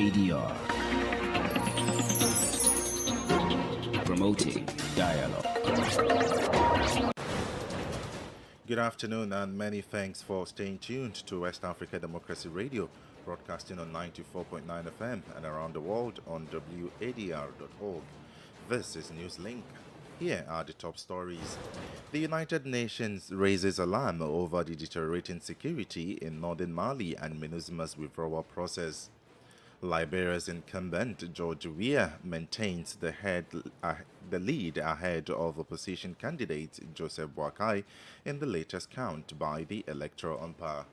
WADR, promoting dialogue. Good afternoon and many thanks for staying tuned to West Africa Democracy Radio, broadcasting on 94.9 FM and around the world on WADR.org. This is NEWSLINK. Here are the top stories. The United Nations raises alarm over the deteriorating security in northern Mali and MINUSMA's withdrawal process. Liberia's incumbent George Weah maintains the lead ahead of opposition candidate Joseph Boakai in the latest count by the Electoral Umpire.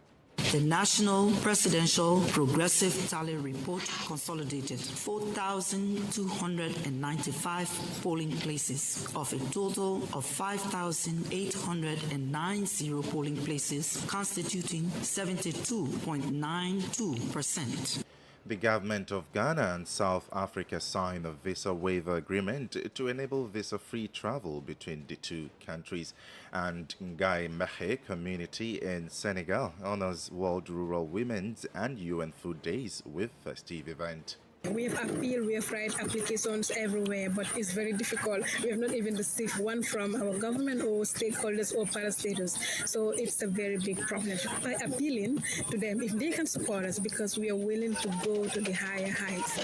The National Presidential Progressive Tally Report consolidated 4,295 polling places of a total of 5,890 polling places, constituting 72.92%. The government of Ghana and South Africa signed a visa waiver agreement to enable visa-free travel between the two countries. And Ngai Mehe community in Senegal honors World Rural Women's and UN Food Days with festive event. We have appealed, we have write applications everywhere, but it's very difficult. We have not even received one from our government or stakeholders or parastatals. So it's a very big problem. By appealing to them, if they can support us, because we are willing to go to the higher heights.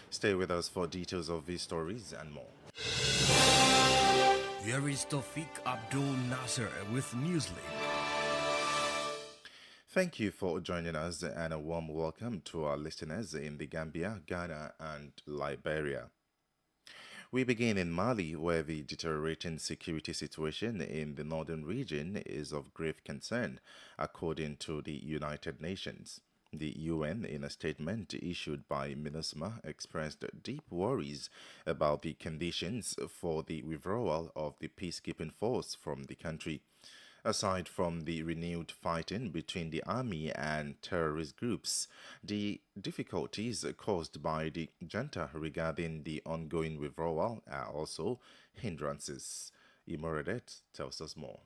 Stay with us for details of these stories and more. Here is Tawfiq Abdul Nasser with NEWSLINK. Thank you for joining us and a warm welcome to our listeners in the Gambia, Ghana and Liberia. We begin in Mali, where the deteriorating security situation in the northern region is of grave concern, according to the United Nations. The UN, in a statement issued by MINUSMA, expressed deep worries about the conditions for the withdrawal of the peacekeeping force from the country. Aside from the renewed fighting between the army and terrorist groups, the difficulties caused by the junta regarding the ongoing withdrawal are also hindrances. Imoredet tells us more.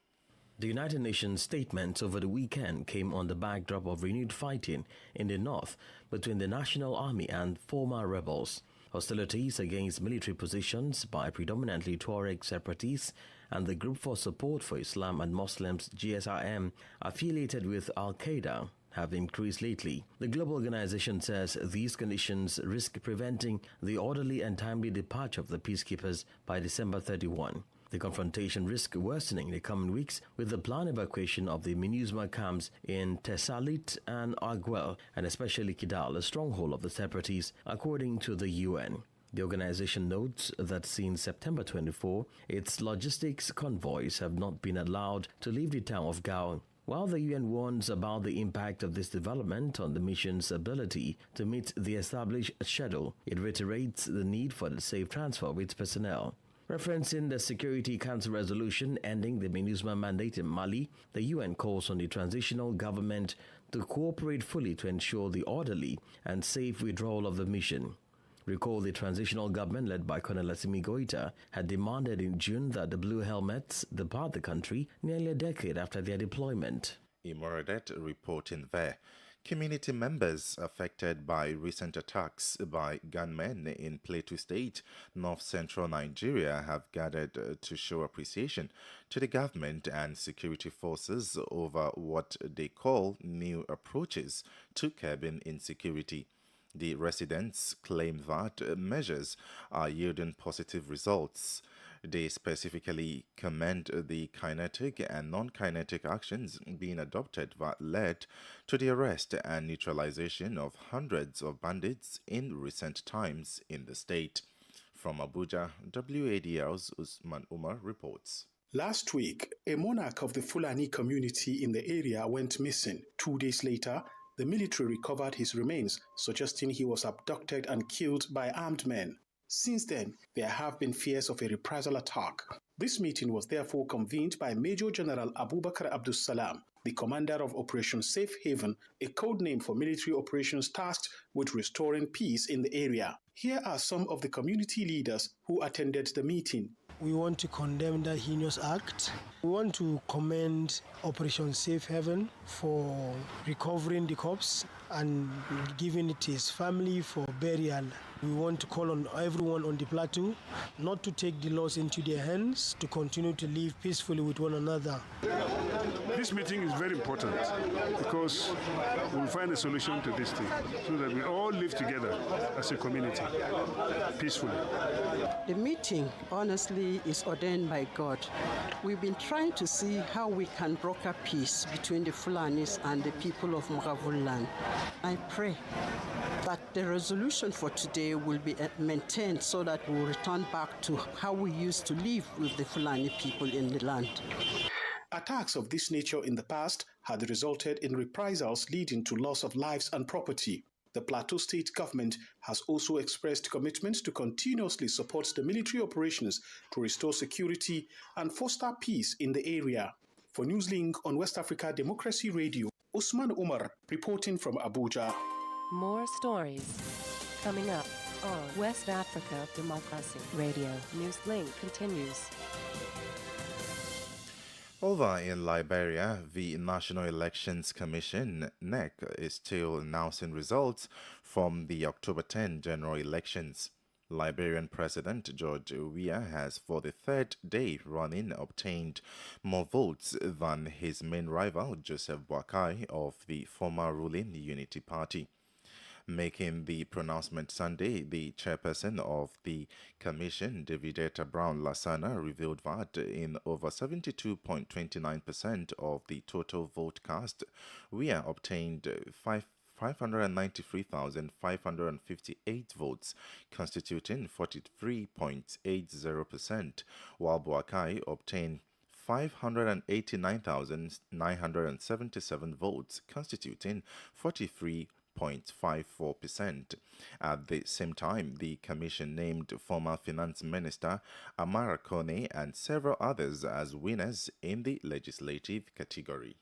The United Nations statement over the weekend came on the backdrop of renewed fighting in the north between the National Army and former rebels. Hostilities against military positions by predominantly Tuareg separatists and the Group for Support for Islam and Muslims GSIM, affiliated with Al-Qaeda, have increased lately. The global organization says these conditions risk preventing the orderly and timely departure of the peacekeepers by December 31. The confrontation risk worsening in the coming weeks with the planned evacuation of the MINUSMA camps in Tessalit and Arguel, and especially Kidal, a stronghold of the separatists, according to the UN. The organization notes that since September 24, its logistics convoys have not been allowed to leave the town of Gao. While the UN warns about the impact of this development on the mission's ability to meet the established schedule, it reiterates the need for the safe transfer of its personnel. Referencing the Security Council resolution ending the MINUSMA mandate in Mali, the UN calls on the transitional government to cooperate fully to ensure the orderly and safe withdrawal of the mission. Recall the transitional government led by Colonel Assimi Goïta had demanded in June that the Blue Helmets depart the country nearly a decade after their deployment. Imoredet reporting there. Community members affected by recent attacks by gunmen in Plateau State, north-central Nigeria, have gathered to show appreciation to the government and security forces over what they call new approaches to curbing insecurity. The residents claim that measures are yielding positive results. They specifically commend the kinetic and non-kinetic actions being adopted that led to the arrest and neutralization of hundreds of bandits in recent times in the state. From Abuja, WADR's Usman Umar reports. Last week, a monarch of the Fulani community in the area went missing. 2 days later, the military recovered his remains, suggesting he was abducted and killed by armed men. Since then, there have been fears of a reprisal attack. This meeting was therefore convened by Major General Abubakar Abdul Salam, the commander of Operation Safe Haven, a code name for military operations tasked with restoring peace in the area. Here are some of the community leaders who attended the meeting. We want to condemn that heinous act. We want to commend Operation Safe Haven for recovering the corpse and giving it to his family for burial. We want to call on everyone on the plateau not to take the laws into their hands, to continue to live peacefully with one another. This meeting is very important because we'll find a solution to this thing so that we all live together as a community peacefully. The meeting, honestly, is ordained by God. We've been trying to see how we can broker peace between the Fulanis and the people of Mugavul land. I pray that the resolution for today will be maintained so that we'll return back to how we used to live with the Fulani people in the land. Attacks of this nature in the past had resulted in reprisals leading to loss of lives and property. The Plateau State government has also expressed commitment to continuously support the military operations to restore security and foster peace in the area. For NewsLink on West Africa Democracy Radio, Usman Umar reporting from Abuja. More stories coming up on West Africa Democracy Radio. NewsLink continues. Over in Liberia, the National Elections Commission, NEC, is still announcing results from the October 10 general elections. Liberian President George Weah has, for the third day running, obtained more votes than his main rival, Joseph Boakai, of the former ruling Unity Party. Making the pronouncement Sunday, the chairperson of the commission, Davidetta Brown-Lasana, revealed that in over 72.29% of the total vote cast, Weah obtained 593,558 votes, constituting 43.80%, while Boakai obtained 589,977 votes, constituting 43.54%. At the same time, the commission named former finance minister Amara Kone and several others as winners in the legislative category.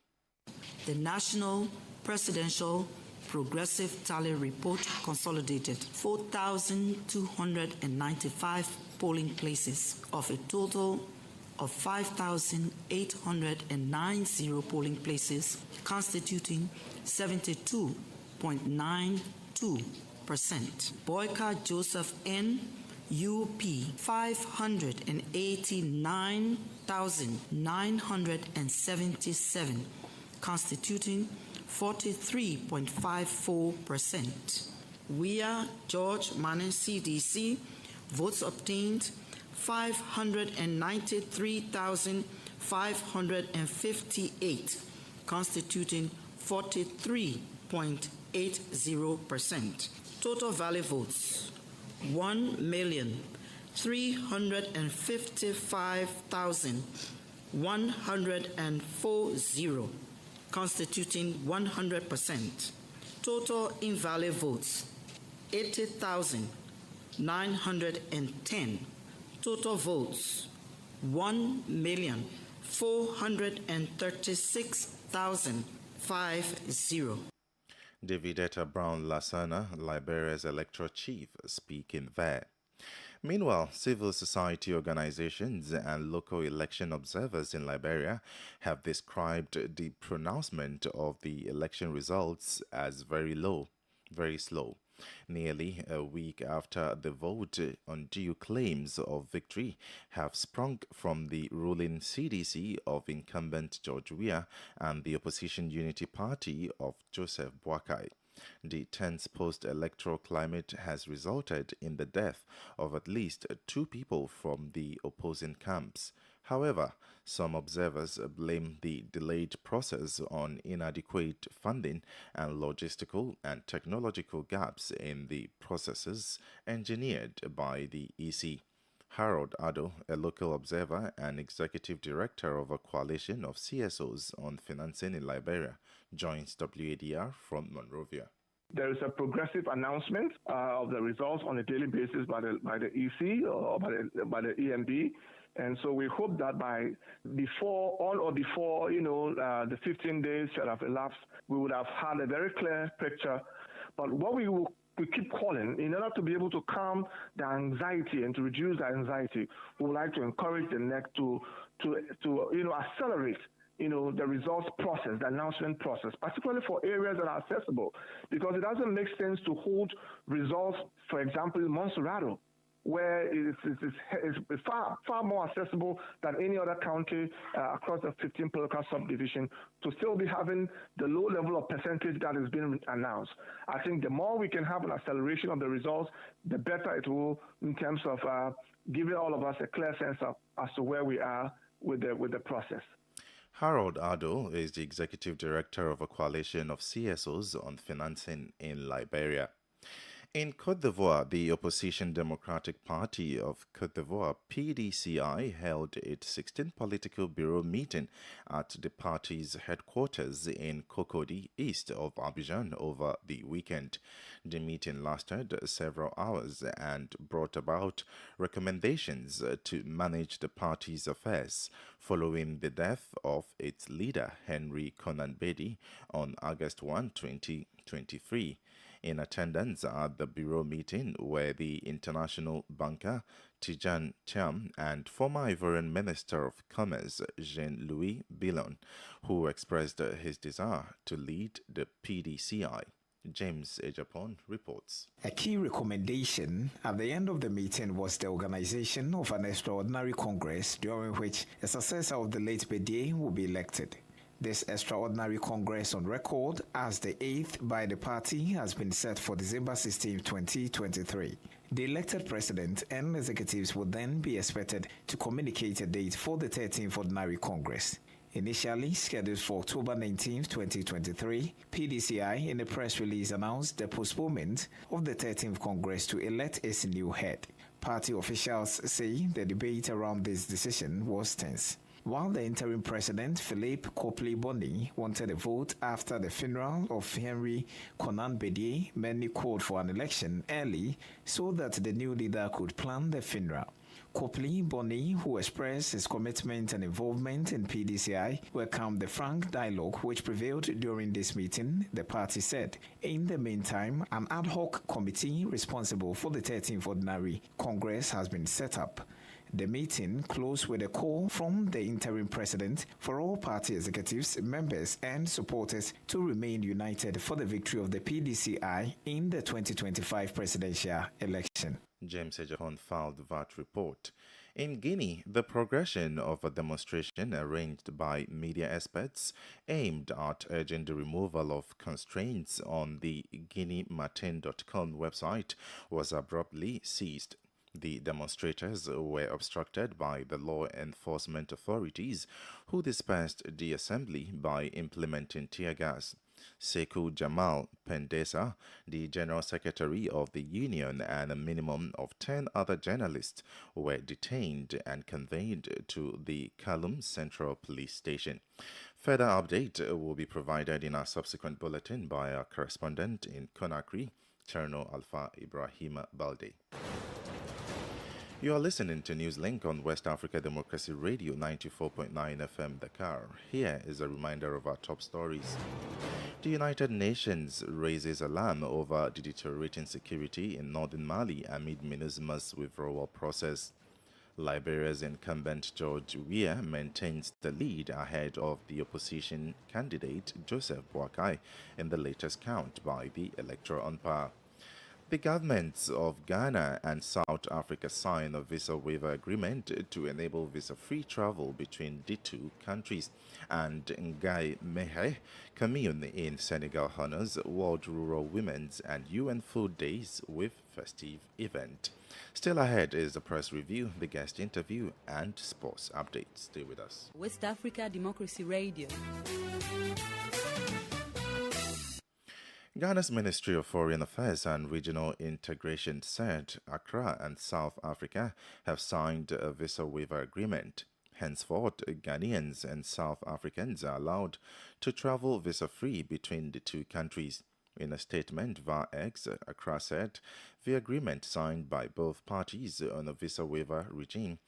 The National Presidential Progressive Tally Report consolidated 4,295 polling places of a total of 5,890 polling places, constituting 72.92%. Boyka Joseph N. UP 589,977, constituting 43.54%. Weah George Mane CDC, votes obtained 593,558, constituting 43.80%. Total valid votes 1,355,140, constituting 100%. Total invalid votes 80,910. Total votes 1,436,050. Davidetta Brown-Lasana, Liberia's electoral chief, speaking there. Meanwhile, civil society organizations and local election observers in Liberia have described the pronouncement of the election results as very slow. Nearly a week after the vote, undue claims of victory have sprung from the ruling CDC of incumbent George Weah and the opposition Unity Party of Joseph Boakai. The tense post-electoral climate has resulted in the death of at least 2 people from the opposing camps. However, some observers blame the delayed process on inadequate funding and logistical and technological gaps in the processes engineered by the EC. Harold Addo, a local observer and executive director of a coalition of CSOs on financing in Liberia, joins WADR from Monrovia. There is a progressive announcement of the results on a daily basis by the EC or by the EMB. And so we hope that before the 15 days should have elapsed, we would have had a very clear picture. But what we will we keep calling in order to be able to calm the anxiety and to reduce the anxiety. We would like to encourage the NEC to accelerate the results process, the announcement process, particularly for areas that are accessible, because it doesn't make sense to hold results, for example, in Monserrato, where it's far more accessible than any other county across the 15 political subdivision, to still be having the low level of percentage that is being announced. I think the more we can have an acceleration of the results, the better it will in terms of giving all of us a clear sense of as to where we are with the process. Harold Ado is the executive director of a coalition of CSOs on financing in Liberia. In Côte d'Ivoire, the opposition Democratic Party of Côte d'Ivoire, PDCI, held its 16th political bureau meeting at the party's headquarters in Cocody, east of Abidjan, over the weekend. The meeting lasted several hours and brought about recommendations to manage the party's affairs following the death of its leader, Henry Konan Bedi, on August 1, 2023. In attendance at the bureau meeting were the international banker Tijan Thiam and former Ivorian Minister of Commerce Jean-Louis Billon, who expressed his desire to lead the PDCI. James Ejapon reports. A key recommendation at the end of the meeting was the organization of an extraordinary congress during which a successor of the late Bedier will be elected. This extraordinary congress, on record as the 8th by the party, has been set for December 16, 2023. The elected president and executives will then be expected to communicate a date for the 13th Ordinary Congress. Initially scheduled for October 19, 2023, PDCI in a press release announced the postponement of the 13th Congress to elect its new head. Party officials say the debate around this decision was tense. While the interim president, Philippe Copley-Boni, wanted a vote after the funeral of Henry Konan Bedier, many called for an election early so that the new leader could plan the funeral. Copley-Boni, who expressed his commitment and involvement in PDCI, welcomed the frank dialogue which prevailed during this meeting, the party said. In the meantime, an ad hoc committee responsible for the 13th Ordinary Congress has been set up. The meeting closed with a call from the interim president for all party executives, members, and supporters to remain united for the victory of the PDCI in the 2025 presidential election. James Ejapon filed that report. In Guinea, the progression of a demonstration arranged by media experts aimed at urging the removal of constraints on the GuineaMatin.com website was abruptly ceased. The demonstrators were obstructed by the law enforcement authorities, who dispersed the assembly by implementing tear gas. Sekou Jamal Pendesa, the General Secretary of the Union, and a minimum of 10 other journalists were detained and conveyed to the Kaloum Central Police Station. Further update will be provided in our subsequent bulletin by our correspondent in Conakry, Cherno Alpha Ibrahima Balde. You are listening to NewsLink on West Africa Democracy Radio 94.9 FM Dakar. Here is a reminder of our top stories. The United Nations raises alarm over the deteriorating security in northern Mali amid MINUSMA's withdrawal process. Liberia's incumbent George Weah maintains the lead ahead of the opposition candidate Joseph Boakai in the latest count by the Electoral Umpire. The governments of Ghana and South Africa signed a visa waiver agreement to enable visa-free travel between the two countries, and Ngai Mehe commune in Senegal honors World Rural Women's and UN Food Days with festive event. Still ahead is the press review, the guest interview, and sports updates. Stay with us. West Africa Democracy Radio. Ghana's Ministry of Foreign Affairs and Regional Integration said Accra and South Africa have signed a visa waiver agreement. Henceforth, Ghanaians and South Africans are allowed to travel visa-free between the two countries. In a statement via X, Accra said the agreement signed by both parties on a visa waiver regime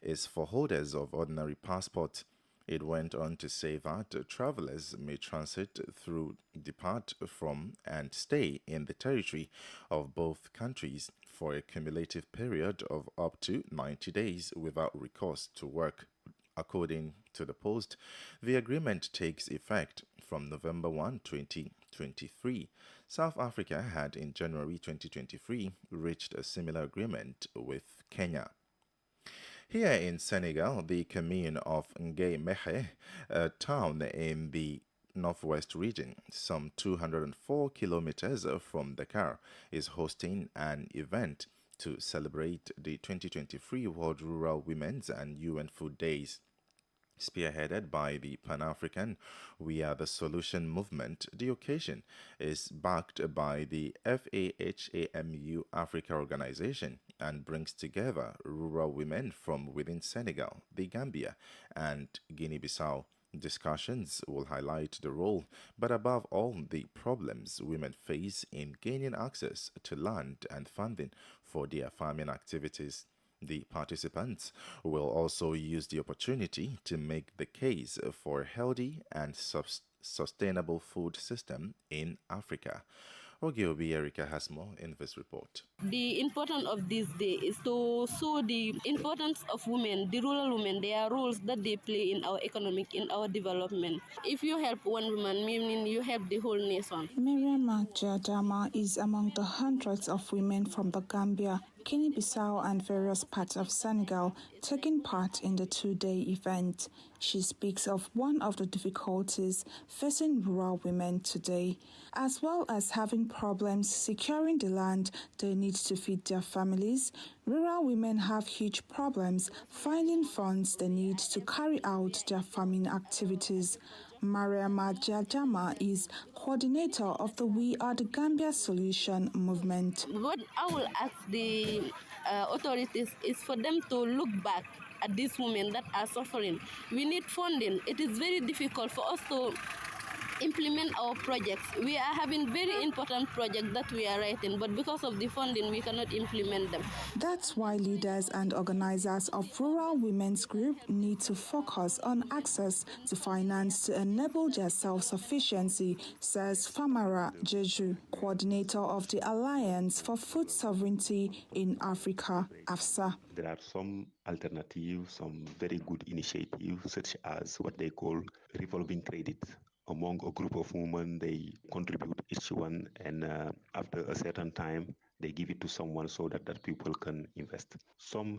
is for holders of ordinary passports. It went on to say that travelers may transit through, depart from, and stay in the territory of both countries for a cumulative period of up to 90 days without recourse to work. According to the Post, the agreement takes effect from November 1, 2023. South Africa had in January 2023 reached a similar agreement with Kenya. Here in Senegal, the commune of N'Gué-Mékhé, a town in the northwest region, some 204 kilometers from Dakar, is hosting an event to celebrate the 2023 World Rural Women's and UN Food Days. Spearheaded by the Pan-African We Are the Solution movement, the occasion is backed by the FAHAMU Africa organization and brings together rural women from within Senegal, the Gambia, and Guinea-Bissau. Discussions will highlight the role, but above all, the problems women face in gaining access to land and funding for their farming activities. The participants will also use the opportunity to make the case for a healthy and sustainable food system in Africa. Ogiobi Erika has more in this report. The importance of this day is to show the importance of women, the rural women, their roles that they play in our economic, in our development. If you help one woman, meaning you help the whole nation. Miriam Jadama is among the hundreds of women from the Gambia, Guinea-Bissau and various parts of Senegal taking part in the two-day event. She speaks of one of the difficulties facing rural women today, as well as having problems securing the land they need to feed their families. Rural women have huge problems finding funds they need to carry out their farming activities. Mariama Jajama is coordinator of the We Are the Gambia Solution movement. What I will ask the authorities is for them to look back at these women that are suffering. We need funding. It is very difficult for us to implement our projects. We are having very important projects that we are writing, but because of the funding, we cannot implement them. That's why leaders and organizers of rural women's group need to focus on access to finance to enable their self-sufficiency, says Famara Jeju, coordinator of the Alliance for Food Sovereignty in Africa, AFSA. There are some alternatives, some very good initiatives, such as what they call revolving credit. Among a group of women, they contribute each one, and after a certain time, they give it to someone so that people can invest. Some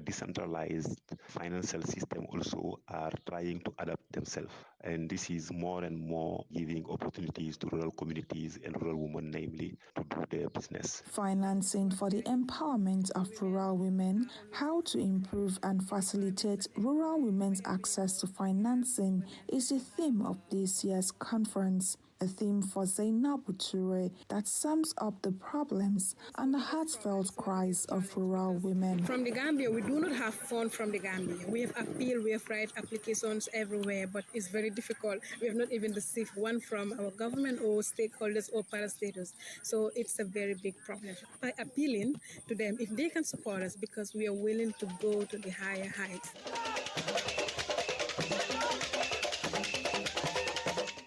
decentralized financial system also are trying to adapt themselves, and this is more and more giving opportunities to rural communities and rural women, namely, to do their business. Financing for the empowerment of rural women, how to improve and facilitate rural women's access to financing is the theme of this year's conference. A theme for Zainabu Toure that sums up the problems and the heartfelt cries of rural women. From the Gambia, we do not have funds from the Gambia. We have appeal, we have right applications everywhere, but it's very difficult. We have not even received one from our government or stakeholders or parastatals. So it's a very big problem. By appealing to them, if they can support us, because we are willing to go to the higher heights.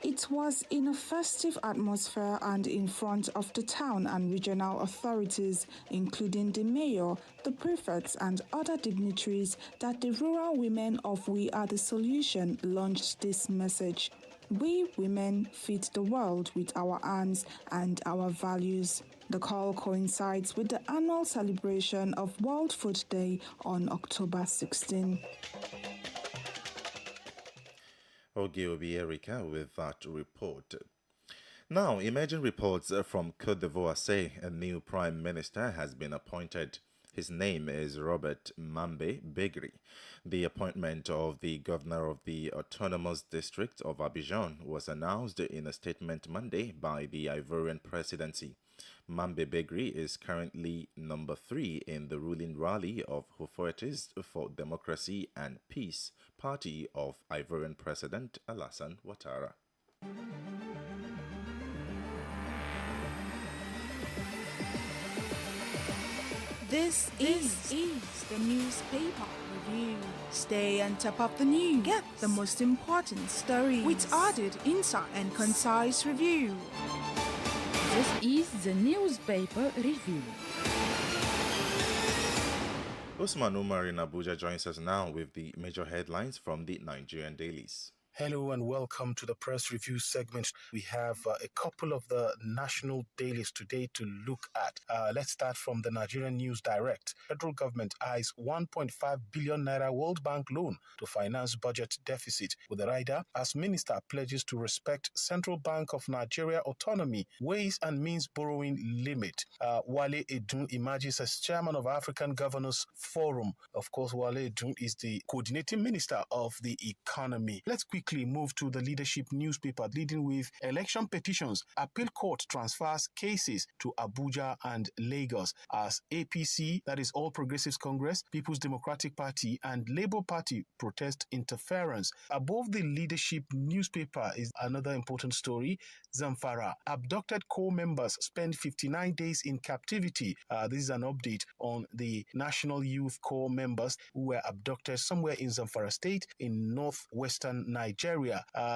It was in a festive atmosphere and in front of the town and regional authorities, including the mayor, the prefects and other dignitaries, that the rural women of We Are the Solution launched this message. We women feed the world with our arms and our values. The call coincides with the annual celebration of World Food Day on October 16. Ogiobi Erika with that report. Now, emerging reports from Côte d'Ivoire say a new prime minister has been appointed. His name is Robert Mambe Begri. The appointment of the governor of the Autonomous District of Abidjan was announced in a statement Monday by the Ivorian presidency. Mambe Begri is currently number 3 in the ruling rally of Authorities for Democracy and Peace party of Ivorian President Alassane Ouattara. This is the newspaper review. Stay on top of the news. Get the most important stories with added insight and concise review. This is the newspaper review. Usman Umar in Abuja joins us now with the major headlines from the Nigerian dailies. Hello and welcome to the press review segment. We have a couple of the national dailies today to look at. Let's start from the Nigerian News Direct. Federal government eyes 1.5 billion naira World Bank loan to finance budget deficit, with the rider as minister pledges to respect Central Bank of Nigeria autonomy, ways and means borrowing limit. Wale Edun emerges as chairman of African Governors Forum. Of course, Wale Edun is the coordinating minister of the economy. Let's quickly move to the leadership newspaper, leading with election petitions. Appeal court transfers cases to Abuja and Lagos as APC, that is All Progressives Congress, People's Democratic Party, and Labour Party protest interference. Above the leadership newspaper is another important story. Zamfara, abducted corps members spend 59 days in captivity. This is an update on the National Youth Corps members who were abducted somewhere in Zamfara State in northwestern Nigeria.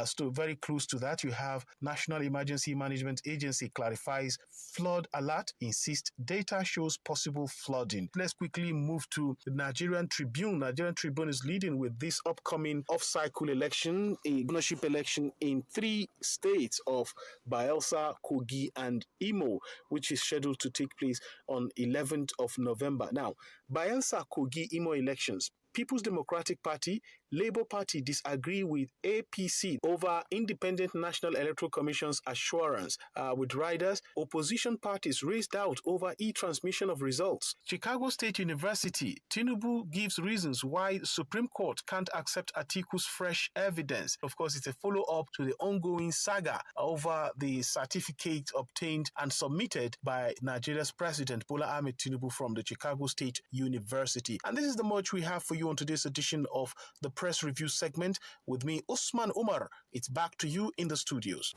So very close to that, you have National Emergency Management Agency clarifies flood alert, insists data shows possible flooding. Let's quickly move to the Nigerian Tribune. Nigerian Tribune is leading with this upcoming off-cycle election, a governorship election in 3 states of Bayelsa, Kogi, and Imo, which is scheduled to take place on 11th of November. Now, Bayelsa, Kogi, Imo elections. People's Democratic Party, Labour Party disagree with APC over Independent National Electoral Commission's assurance. With riders, opposition parties raised out over e-transmission of results. Chicago State University, Tinubu gives reasons why the Supreme Court can't accept Atiku's fresh evidence. Of course, it's a follow-up to the ongoing saga over the certificate obtained and submitted by Nigeria's President Bola Ahmed Tinubu from the Chicago State University. And this is the much we have for you on today's edition of the Press Review segment. With me, Usman Umar. It's back to you in the studios.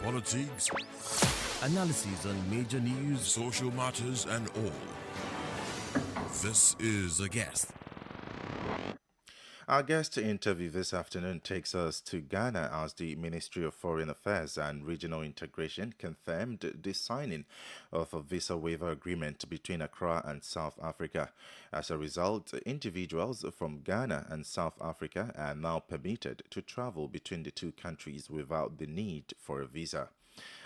Politics, analysis on major news, social matters, and all. This is A Guest. Our guest interview this afternoon takes us to Ghana as the Ministry of Foreign Affairs and Regional Integration confirmed the signing of a visa waiver agreement between Accra and South Africa. As a result, individuals from Ghana and South Africa are now permitted to travel between the two countries without the need for a visa.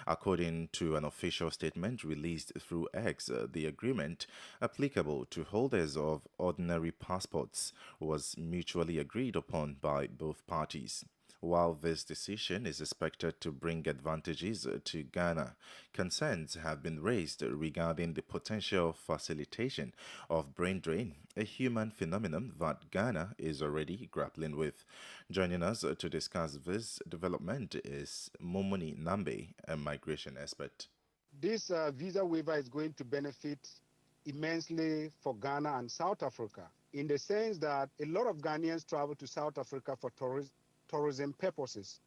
According to an official statement released through X, the agreement applicable to holders of ordinary passports was mutually agreed upon by both parties. While this decision is expected to bring advantages to Ghana, concerns have been raised regarding the potential facilitation of brain drain, a human phenomenon that Ghana is already grappling with. Joining us to discuss this development is Momoni Nambe, a migration expert. This visa waiver is going to benefit immensely for Ghana and South Africa, in the sense that a lot of Ghanaians travel to South Africa for tourism purposes.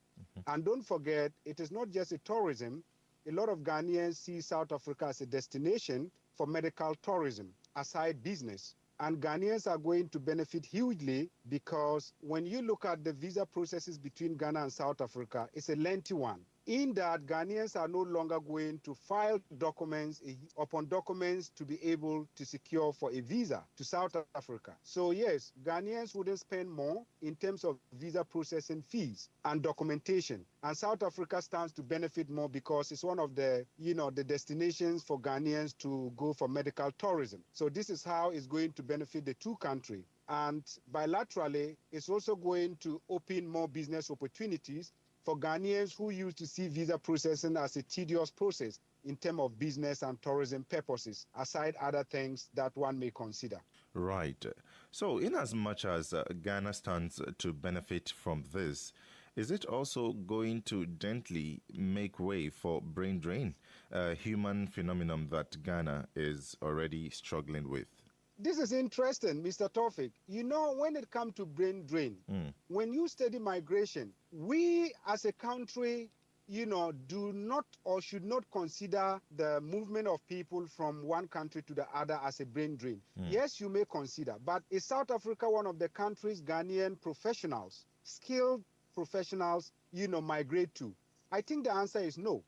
And don't forget, it is not just a tourism. A lot of Ghanaians see South Africa as a destination for medical tourism, aside business. And Ghanaians are going to benefit hugely because when you look at the visa processes between Ghana and South Africa, it's a lengthy one. In that, Ghanaians are no longer going to file documents upon documents to be able to secure for a visa to South Africa. So yes, Ghanaians wouldn't spend more in terms of visa processing fees and documentation. And South Africa stands to benefit more because it's one of the, the destinations for Ghanaians to go for medical tourism. So this is how it's going to benefit the two countries. And bilaterally, it's also going to open more business opportunities for Ghanaians who used to see visa processing as a tedious process in terms of business and tourism purposes, aside other things that one may consider. Right. So in as much as Ghana stands to benefit from this, is it also going to gently make way for brain drain, a human phenomenon that Ghana is already struggling with? This is interesting, Mr. Tawfik. When it comes to brain drain, when you study migration, we as a country do not or should not consider the movement of people from one country to the other as a brain drain. Yes, you may consider, but is South Africa one of the countries Ghanaian professionals, skilled professionals, migrate to? I think the answer is no.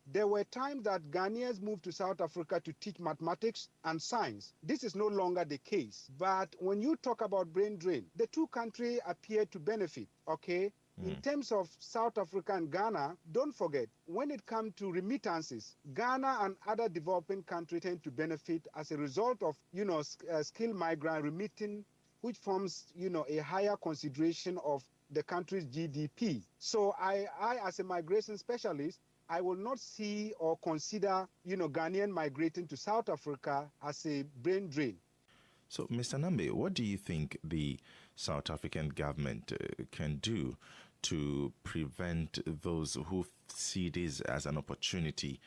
There were times that Ghanaians moved to South Africa to teach mathematics and science. This is no longer the case. But when you talk about brain drain, the two countries appear to benefit, okay? In terms of South Africa and Ghana, don't forget, when it comes to remittances, Ghana and other developing countries tend to benefit as a result of, skilled migrant remitting, which forms, a higher consideration of the country's GDP. So I as a migration specialist, I will not see or consider, Ghanaian migrating to South Africa as a brain drain. So, Mr. Nambe, what do you think the South African government can do to prevent those who see this as an opportunity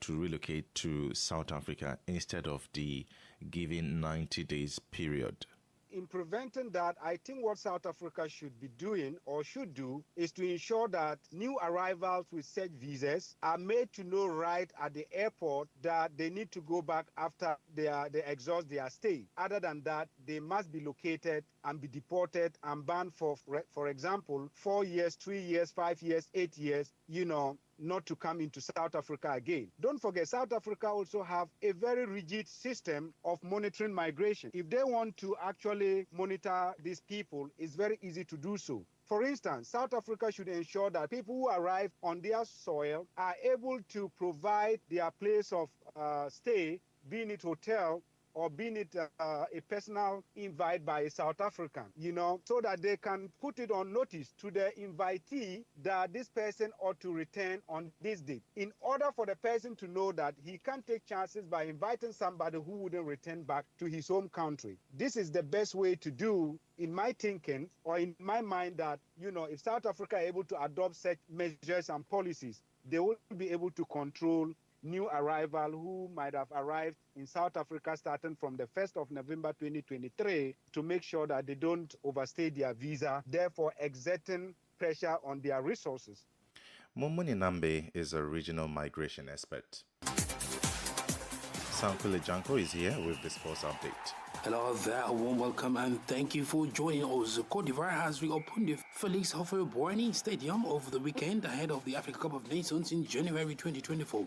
to relocate to South Africa instead of the given 90 days period? In preventing that, I think what South Africa should be doing or should do is to ensure that new arrivals with such visas are made to know right at the airport that they need to go back after they exhaust their stay. Other than that, they must be located and be deported and banned for example, 4 years, 3 years, 5 years, 8 years, not to come into South Africa again. Don't forget, South Africa also have a very rigid system of monitoring migration. If they want to actually monitor these people, it's very easy to do so. For instance, South Africa should ensure that people who arrive on their soil are able to provide their place of stay, being it hotel, or being it a personal invite by a South African, so that they can put it on notice to the invitee that this person ought to return on this date, in order for the person to know that he can't take chances by inviting somebody who wouldn't return back to his home country. This is the best way to do, in my thinking, or in my mind, that, if South Africa are able to adopt such measures and policies, they will be able to control new arrival who might have arrived in South Africa starting from the 1st of November 2023 to make sure that they don't overstay their visa, therefore exerting pressure on their resources. Momoni Nambe is a regional migration expert. Sankule Janko is here with the sports update. Hello there, a warm welcome and thank you for joining us. Cote d'Ivoire has reopened the Felix Houphouët-Boigny Stadium over the weekend ahead of the Africa Cup of Nations in January 2024.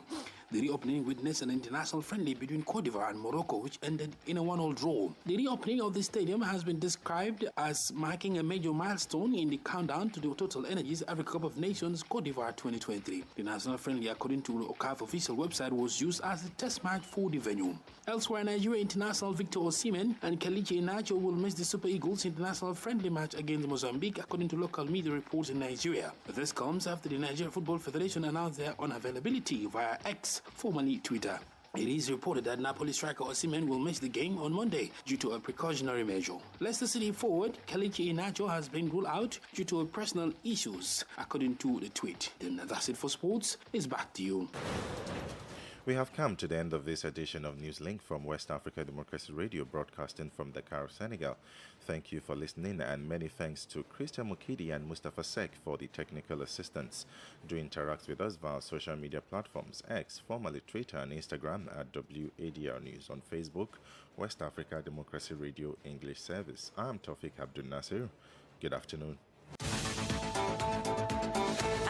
The reopening witnessed an international friendly between Cote d'Ivoire and Morocco, which ended in a 1-1 draw. The reopening of the stadium has been described as marking a major milestone in the countdown to the Total Energies Africa Cup of Nations Cote d'Ivoire 2023. The national friendly, according to the OCAF official website, was used as a test match for the venue. Elsewhere, Nigeria international Victor Osimhen and Kelechi Iheanacho will miss the Super Eagles international friendly match against Mozambique, according to local media reports in Nigeria. This comes after the Nigeria Football Federation announced their unavailability via X, formerly Twitter. It is reported that Napoli striker Osimhen will miss the game on Monday due to a precautionary measure. Leicester City forward Kelechi Iheanacho has been ruled out due to personal issues, according to the tweet. Then that's it for sports. It's back to you. We have come to the end of this edition of NewsLink from West Africa Democracy Radio, broadcasting from Dakar, Senegal. Thank you for listening, and many thanks to Christian Mukidi and Mustafa Sek for the technical assistance. Do interact with us via social media platforms, X, formerly Twitter, and Instagram at WADR News, on Facebook, West Africa Democracy Radio English Service. I'm Tawfiq Abdul Nasir. Good afternoon.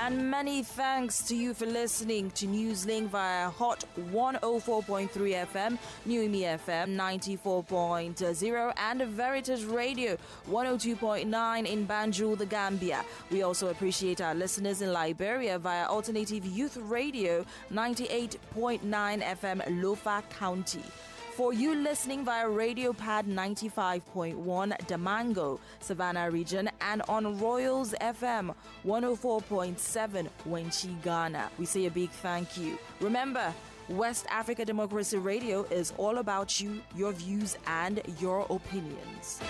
And many thanks to you for listening to NewsLink via Hot 104.3 FM, Newmi FM 94.0, and Veritas Radio 102.9 in Banjul, the Gambia. We also appreciate our listeners in Liberia via Alternative Youth Radio 98.9 FM, Lofa County. For you listening via Radio Pad 95.1 Damango, Savannah region, and on Royals FM 104.7 Wenchi, Ghana, we say a big thank you. Remember, West Africa Democracy Radio is all about you, your views, and your opinions.